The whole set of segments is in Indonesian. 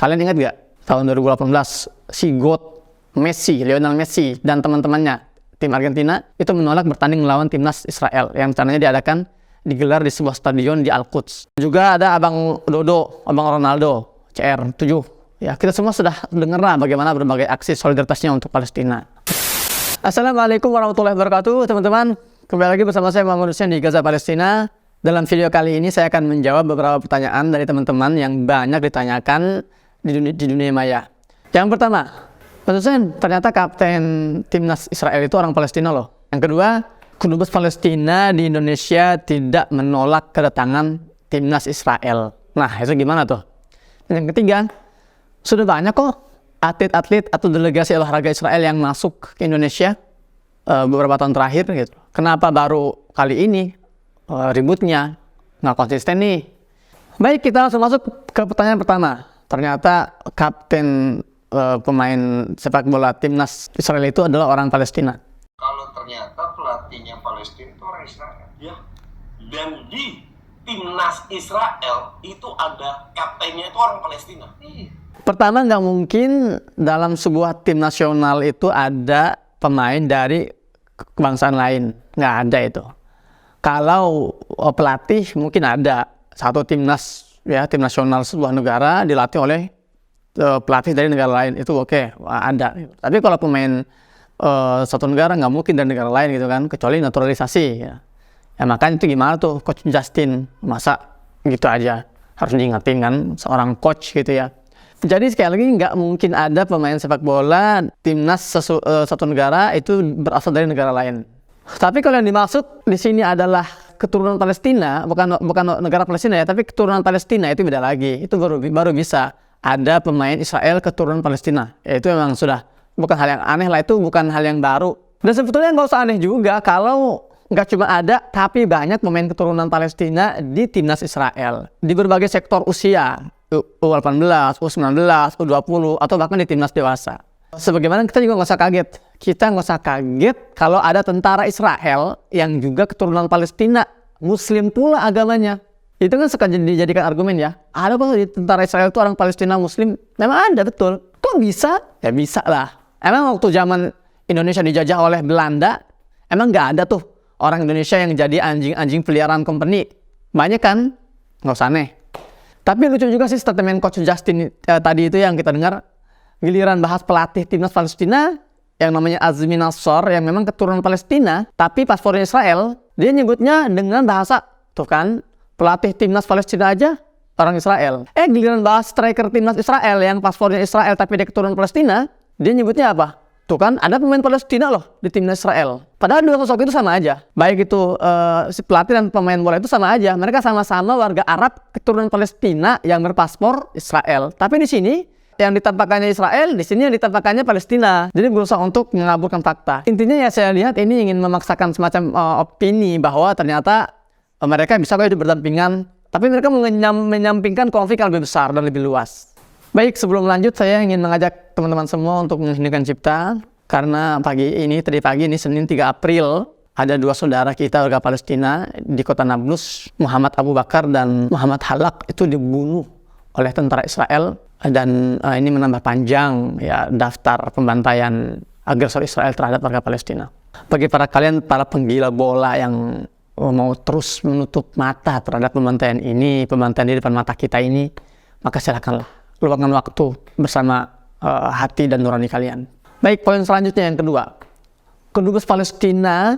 Kalian ingat gak tahun 2018 si GOAT Messi, Lionel Messi dan teman-temannya tim Argentina itu menolak bertanding melawan timnas Israel yang rencananya digelar di sebuah stadion di Al-Quds. Juga ada Abang Dodo, Abang Ronaldo, CR7. Ya, kita semua sudah dengar lah bagaimana berbagai aksi solidaritasnya untuk Palestina. Assalamualaikum warahmatullahi wabarakatuh, teman-teman. Kembali lagi bersama saya Muhammad Hussein di Gaza, Palestina. Dalam video kali ini saya akan menjawab beberapa pertanyaan dari teman-teman yang banyak ditanyakan di dunia maya. Yang pertama, Mas Hussein, ternyata kapten timnas Israel itu orang Palestina loh. Yang kedua, Kedubes Palestina di Indonesia tidak menolak kedatangan timnas Israel. Nah, itu gimana tuh? Dan yang ketiga, sudah banyak kok atlet-atlet atau delegasi olahraga Israel yang masuk ke Indonesia beberapa tahun terakhir gitu. Kenapa baru kali ini ributnya? Nggak konsisten nih. Baik, kita langsung masuk ke pertanyaan pertama. Ternyata kapten pemain sepak bola timnas Israel itu adalah orang Palestina. Kalau ternyata pelatihnya Palestina itu orang Israel, ya. Dan di timnas Israel itu ada kaptennya itu orang Palestina. Pertama, nggak mungkin dalam sebuah tim nasional itu ada pemain dari kebangsaan lain. Nggak ada itu. Kalau pelatih mungkin ada satu timnas, ya, tim nasional sebuah negara dilatih oleh pelatih dari negara lain, itu oke, ada. Tapi kalau pemain satu negara nggak mungkin dari negara lain gitu kan, kecuali naturalisasi ya. Ya makanya itu gimana tuh Coach Justin, masa gitu aja harus diingetin kan seorang coach gitu ya. Jadi sekali lagi nggak mungkin ada pemain sepak bola timnas satu negara itu berasal dari negara lain. Tapi kalau yang dimaksud di sini adalah keturunan Palestina, bukan negara Palestina ya, tapi keturunan Palestina itu beda lagi. Itu baru bisa ada pemain Israel keturunan Palestina. Ya, itu memang sudah bukan hal yang aneh lah, itu bukan hal yang baru. Dan sebetulnya nggak usah aneh juga kalau nggak cuma ada, tapi banyak pemain keturunan Palestina di timnas Israel di berbagai sektor usia, U18, U19, U20, atau bahkan di timnas dewasa. Sebagaimana kita juga nggak usah kaget. Kita nggak usah kaget kalau ada tentara Israel yang juga keturunan Palestina, Muslim pula agamanya. Itu kan suka dijadikan argumen ya. Ada kok di tentara Israel itu orang Palestina Muslim. Memang ada, betul. Kok bisa? Ya bisa lah. Emang waktu zaman Indonesia dijajah oleh Belanda, emang nggak ada tuh orang Indonesia yang jadi anjing-anjing peliharaan company. Banyak kan? Nggak usah aneh. Tapi lucu juga sih statement Coach Justin tadi itu yang kita dengar. Giliran bahas pelatih timnas Palestina yang namanya Azmi Nassar yang memang keturunan Palestina, tapi paspornya Israel, dia nyebutnya dengan bahasa, tuh kan, pelatih timnas Palestina aja orang Israel. Giliran bahas striker timnas Israel yang paspornya Israel tapi dia keturunan Palestina, dia nyebutnya apa? Tuh kan, ada pemain Palestina loh di timnas Israel. Padahal dua sosok itu sama aja. Baik itu si pelatih dan pemain bola itu sama aja. Mereka sama-sama warga Arab keturunan Palestina yang berpaspor Israel. Tapi di sini yang ditampakkannya Israel, di sini yang ditampakkannya Palestina. Jadi berusaha untuk mengaburkan fakta. Intinya ya saya lihat ini ingin memaksakan semacam opini bahwa ternyata mereka bisa kok hidup berdampingan, tapi mereka menyampingkan konflik yang lebih besar dan lebih luas. Baik, sebelum lanjut saya ingin mengajak teman-teman semua untuk mengheningkan cipta, karena tadi pagi ini Senin 3 April, ada dua saudara kita warga Palestina di kota Nablus, Muhammad Abu Bakar dan Muhammad Halak, itu dibunuh oleh tentara Israel. Dan ini menambah panjang ya daftar pembantaian agresor Israel terhadap warga Palestina. Bagi kalian para penggila bola yang mau terus menutup mata terhadap pembantaian di depan mata kita ini, maka silakanlah luangkan waktu bersama hati dan nurani kalian. Baik, poin selanjutnya yang kedua. Kedubes Palestina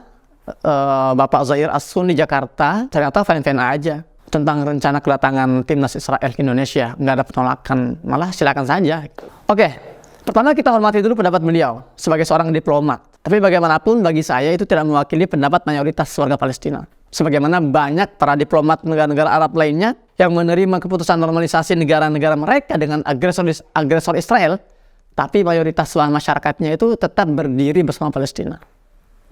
Bapak Zahir As-Sun di Jakarta ternyata fan-fan aja tentang rencana kedatangan timnas Israel ke Indonesia. Nggak ada penolakan, malah silakan saja. Oke, pertama kita hormati dulu pendapat beliau sebagai seorang diplomat. Tapi bagaimanapun bagi saya itu tidak mewakili pendapat mayoritas warga Palestina. Sebagaimana banyak para diplomat negara-negara Arab lainnya yang menerima keputusan normalisasi negara-negara mereka dengan agresor Israel, tapi mayoritas masyarakatnya itu tetap berdiri bersama Palestina.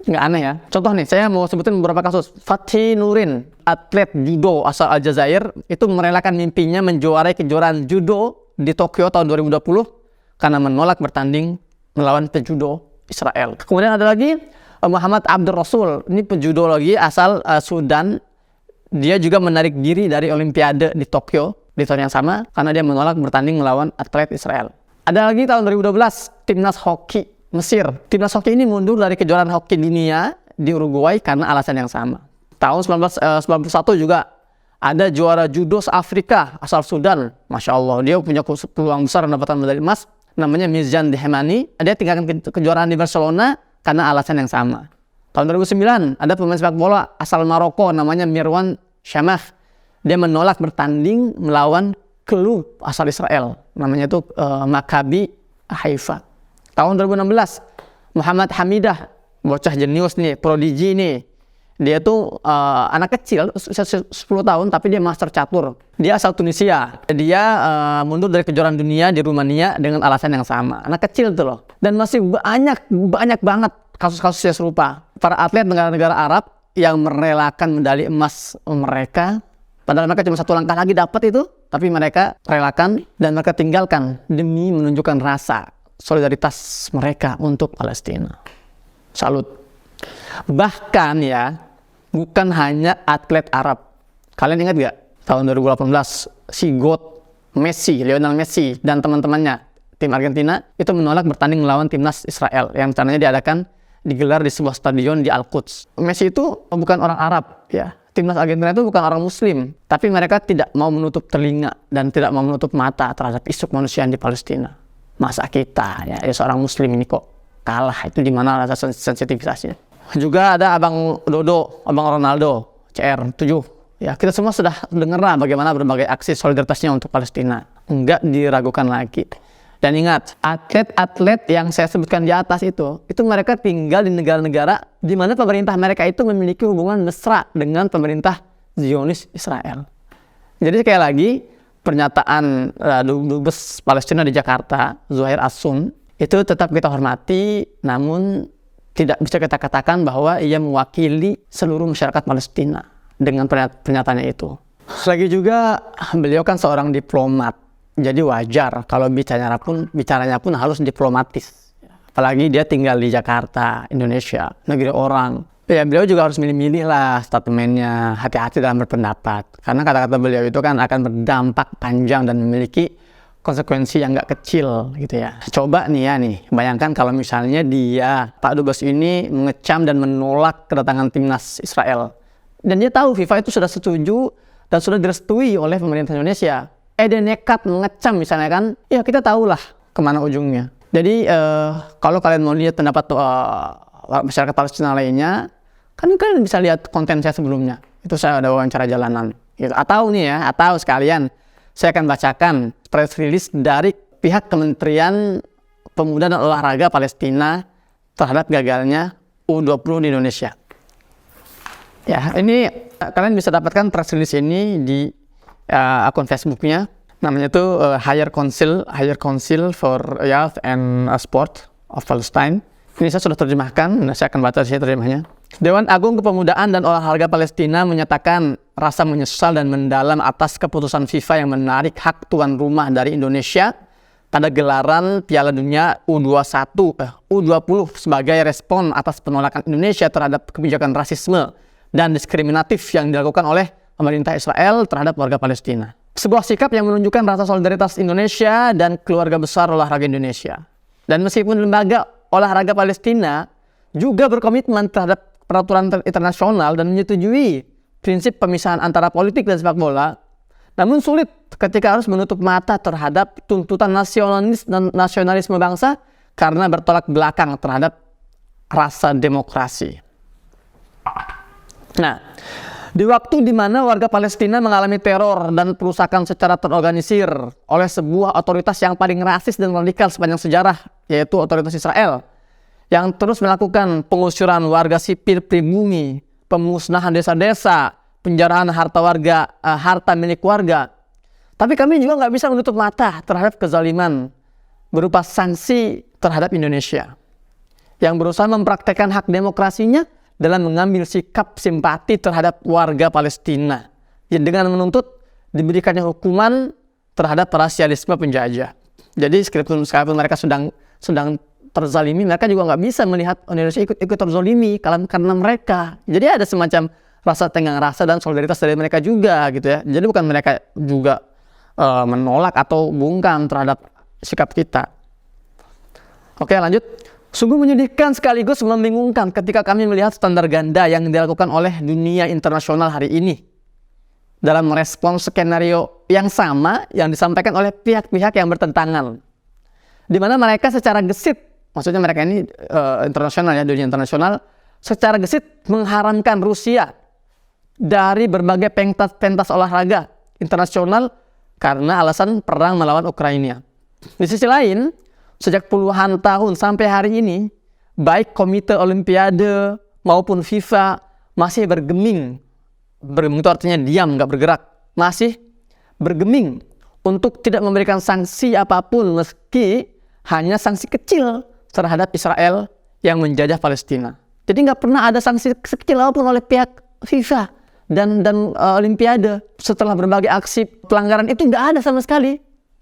Nggak aneh ya. Contoh nih, saya mau sebutin beberapa kasus. Fathi Nurin, atlet judo asal Aljazair, itu merelakan mimpinya menjuarai kejuaraan judo di Tokyo tahun 2020 karena menolak bertanding melawan pejudo Israel. Kemudian ada lagi Muhammad Abdur Rasul, ini pejudo lagi asal Sudan. Dia juga menarik diri dari Olimpiade di Tokyo di tahun yang sama karena dia menolak bertanding melawan atlet Israel. Ada lagi tahun 2012, timnas hoki Mesir. Timnas hoki ini mundur dari kejuaraan hoki dunia di Uruguay karena alasan yang sama. Tahun 1991 juga ada juara judo Afrika asal Sudan. Masya Allah, dia punya peluang besar mendapatkan medali emas. Namanya Mizan Dehmani. Dia tinggalkan kejuaraan di Barcelona karena alasan yang sama. Tahun 2009 ada pemain sepak bola asal Maroko namanya Mirwan Shamah. Dia menolak bertanding melawan klub asal Israel. Namanya itu Maccabi Haifa. Tahun 2016 Muhammad Hamidah, bocah jenius nih, prodigi nih. Dia tuh anak kecil, 10 tahun, tapi dia master catur. Dia asal Tunisia. Dia mundur dari kejuaraan dunia di Rumania dengan alasan yang sama. Anak kecil tuh loh. Dan masih banyak banget kasus-kasus yang serupa. Para atlet negara-negara Arab yang merelakan medali emas mereka, padahal mereka cuma satu langkah lagi dapat itu, tapi mereka relakan dan mereka tinggalkan demi menunjukkan rasa solidaritas mereka untuk Palestina. Salut. Bahkan ya, bukan hanya atlet Arab. Kalian ingat gak? Tahun 2018, si GOAT Messi, Lionel Messi, dan teman-temannya, tim Argentina, itu menolak bertanding melawan timnas Israel, yang rencananya digelar di sebuah stadion di Al-Quds. Messi itu bukan orang Arab, ya. Timnas Argentina itu bukan orang Muslim, tapi mereka tidak mau menutup telinga dan tidak mau menutup mata terhadap isu kemanusiaan di Palestina. Masa kita, ya seorang Muslim ini kok kalah, itu di mana rasa sensitivitasnya. Juga ada Abang Dodo, Abang Ronaldo, CR7. Ya, kita semua sudah dengar lah bagaimana berbagai aksi solidaritasnya untuk Palestina. Enggak diragukan lagi. Dan ingat, atlet-atlet yang saya sebutkan di atas itu mereka tinggal di negara-negara di mana pemerintah mereka itu memiliki hubungan mesra dengan pemerintah Zionis Israel. Jadi sekali lagi, pernyataan Dubes Palestina di Jakarta, Zuhair As-Sun, itu tetap kita hormati, namun tidak bisa kita katakan bahwa ia mewakili seluruh masyarakat Palestina dengan pernyataannya itu. Lagi juga, beliau kan seorang diplomat, jadi wajar kalau bicaranya pun harus diplomatis. Apalagi dia tinggal di Jakarta, Indonesia, negeri orang. Ya, beliau juga harus milih-milih lah statementnya, hati-hati dalam berpendapat. Karena kata-kata beliau itu kan akan berdampak panjang dan memiliki konsekuensi yang gak kecil gitu ya. Coba nih, bayangkan kalau misalnya Pak Dubes ini mengecam dan menolak kedatangan timnas Israel. Dan dia tahu FIFA itu sudah setuju dan sudah direstui oleh pemerintah Indonesia. Dia nekat mengecam misalnya kan, ya kita tahulah kemana ujungnya. Jadi kalau kalian mau lihat pendapat masyarakat Palestina lainnya, kan kalian bisa lihat konten saya sebelumnya. Itu saya ada wawancara jalanan. Gitu. Atau sekalian saya akan bacakan press release dari pihak Kementerian Pemuda dan Olahraga Palestina terhadap gagalnya U20 di Indonesia. Ya, ini kalian bisa dapatkan press release ini di akun Facebooknya. Namanya itu Higher Council for Youth and Sport of Palestine. Ini saya sudah terjemahkan, saya akan baca sih terjemahnya. Dewan Agung Kepemudaan dan Olahraga Palestina menyatakan rasa menyesal dan mendalam atas keputusan FIFA yang menarik hak tuan rumah dari Indonesia pada gelaran Piala Dunia U20 sebagai respon atas penolakan Indonesia terhadap kebijakan rasisme dan diskriminatif yang dilakukan oleh pemerintah Israel terhadap warga Palestina. Sebuah sikap yang menunjukkan rasa solidaritas Indonesia dan keluarga besar olahraga Indonesia. Dan meskipun lembaga olahraga Palestina juga berkomitmen terhadap peraturan internasional dan menyetujui prinsip pemisahan antara politik dan sepak bola, namun sulit ketika harus menutup mata terhadap tuntutan nasionalisme bangsa karena bertolak belakang terhadap rasa demokrasi. Nah, di waktu di mana warga Palestina mengalami teror dan perusakan secara terorganisir oleh sebuah otoritas yang paling rasis dan radikal sepanjang sejarah, yaitu otoritas Israel, yang terus melakukan pengusiran warga sipil pribumi, pemusnahan desa-desa, penjarahan harta milik warga. Tapi kami juga nggak bisa menutup mata terhadap kezaliman berupa sanksi terhadap Indonesia yang berusaha mempraktekkan hak demokrasinya dalam mengambil sikap simpati terhadap warga Palestina dengan menuntut diberikannya hukuman terhadap rasialisme penjajah. Jadi sekalipun mereka sedang terzalimi, mereka juga nggak bisa melihat Indonesia ikut terzalimi karena mereka. Jadi ada semacam rasa tenggang rasa dan solidaritas dari mereka juga gitu ya. Jadi bukan mereka juga menolak atau bungkam terhadap sikap kita. Oke, lanjut. Sungguh menyedihkan sekaligus membingungkan ketika kami melihat standar ganda yang dilakukan oleh dunia internasional hari ini dalam merespons skenario yang sama yang disampaikan oleh pihak-pihak yang bertentangan, di mana mereka secara gesit, maksudnya mereka ini internasional ya, dunia internasional, secara gesit mengharamkan Rusia dari berbagai pentas olahraga internasional karena alasan perang melawan Ukraina. Di sisi lain, sejak puluhan tahun sampai hari ini, baik Komite Olimpiade maupun FIFA masih bergeming itu artinya diam, nggak bergerak, masih bergeming untuk tidak memberikan sanksi apapun meski hanya sanksi kecil terhadap Israel yang menjajah Palestina. Jadi nggak pernah ada sanksi sekecil apapun oleh pihak FIFA dan Olimpiade setelah berbagai aksi pelanggaran itu nggak ada sama sekali.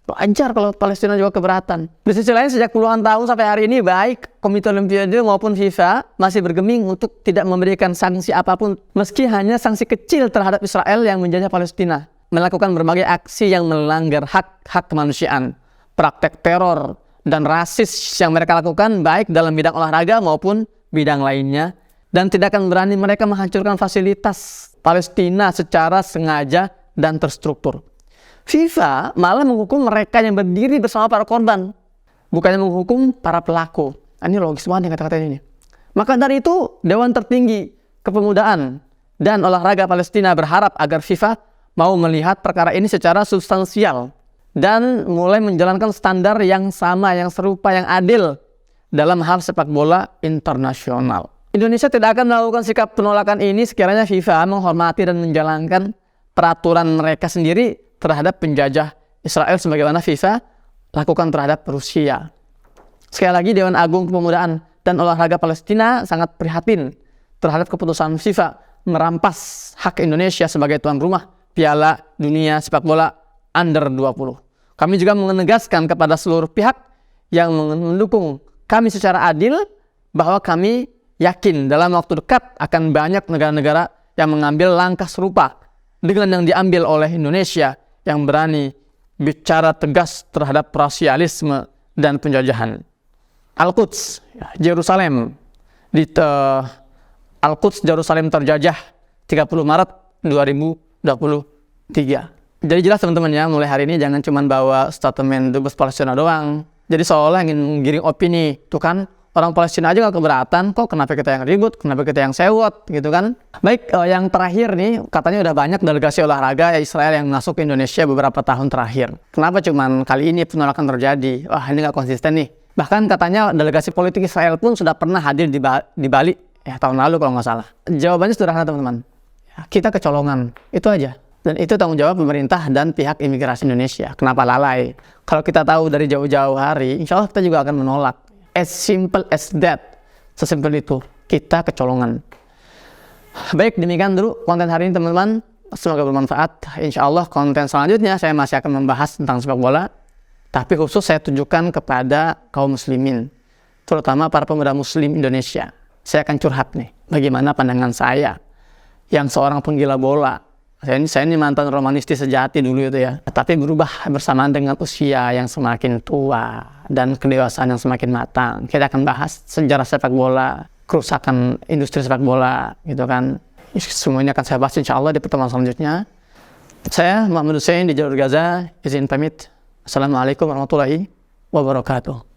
Wajar kalau Palestina juga keberatan. Di sisi lain, sejak puluhan tahun sampai hari ini, baik Komite Olimpiade maupun FIFA masih bergeming untuk tidak memberikan sanksi apapun meski hanya sanksi kecil terhadap Israel yang menjajah Palestina, melakukan berbagai aksi yang melanggar hak kemanusiaan, praktek teror dan rasis yang mereka lakukan baik dalam bidang olahraga maupun bidang lainnya, dan tidak akan berani mereka menghancurkan fasilitas Palestina secara sengaja dan terstruktur. FIFA malah menghukum mereka yang berdiri bersama para korban, bukannya menghukum para pelaku. Ini logis banget yang kata-kata ini. Maka dari itu, Dewan Tertinggi Kepemudaan dan Olahraga Palestina berharap agar FIFA mau melihat perkara ini secara substansial dan mulai menjalankan standar yang sama, yang serupa, yang adil dalam hal sepak bola internasional. Indonesia tidak akan melakukan sikap penolakan ini sekiranya FIFA menghormati dan menjalankan peraturan mereka sendiri terhadap penjajah Israel sebagaimana FIFA lakukan terhadap Rusia. Sekali lagi, Dewan Agung Kepemudaan dan Olahraga Palestina sangat prihatin terhadap keputusan FIFA merampas hak Indonesia sebagai tuan rumah Piala Dunia Sepak Bola Under 20. Kami juga menegaskan kepada seluruh pihak yang mendukung kami secara adil bahwa kami yakin dalam waktu dekat akan banyak negara-negara yang mengambil langkah serupa dengan yang diambil oleh Indonesia yang berani bicara tegas terhadap rasialisme dan penjajahan. Al-Quds, Yerusalem, Al-Quds Yerusalem terjajah 30 Maret 2023. Jadi jelas teman-teman ya, mulai hari ini jangan cuma bawa statement Dubes Palestina doang. Jadi seolah ingin menggiring opini, tuh kan orang Palestina aja gak keberatan, kok kenapa kita yang ribut, kenapa kita yang sewot, gitu kan. Baik, yang terakhir nih, katanya udah banyak delegasi olahraga Israel yang masuk ke Indonesia beberapa tahun terakhir. Kenapa cuman kali ini penolakan terjadi? Wah, ini gak konsisten nih. Bahkan katanya delegasi politik Israel pun sudah pernah hadir di Bali, ya tahun lalu kalau nggak salah. Jawabannya sederhana teman-teman, ya, kita kecolongan, itu aja. Dan itu tanggung jawab pemerintah dan pihak imigrasi Indonesia. Kenapa lalai? Kalau kita tahu dari jauh-jauh hari, insya Allah kita juga akan menolak. As simple as that. Sesimpel itu. Kita kecolongan. Baik, demikian dulu konten hari ini teman-teman. Semoga bermanfaat. Insya Allah konten selanjutnya saya masih akan membahas tentang sepak bola. Tapi khusus saya tunjukkan kepada kaum muslimin. Terutama para pemuda muslim Indonesia. Saya akan curhat nih. Bagaimana pandangan saya yang seorang penggila bola. Saya ini mantan romanistis sejati dulu itu ya. Tapi berubah bersamaan dengan usia yang semakin tua dan kedewasaan yang semakin matang. Kita akan bahas sejarah sepak bola, kerusakan industri sepak bola, gitu kan. Semuanya akan saya bahas insya Allah di pertemuan selanjutnya. Saya Muhammad Hussein di Jalur Gaza, izin pamit. Assalamualaikum warahmatullahi wabarakatuh.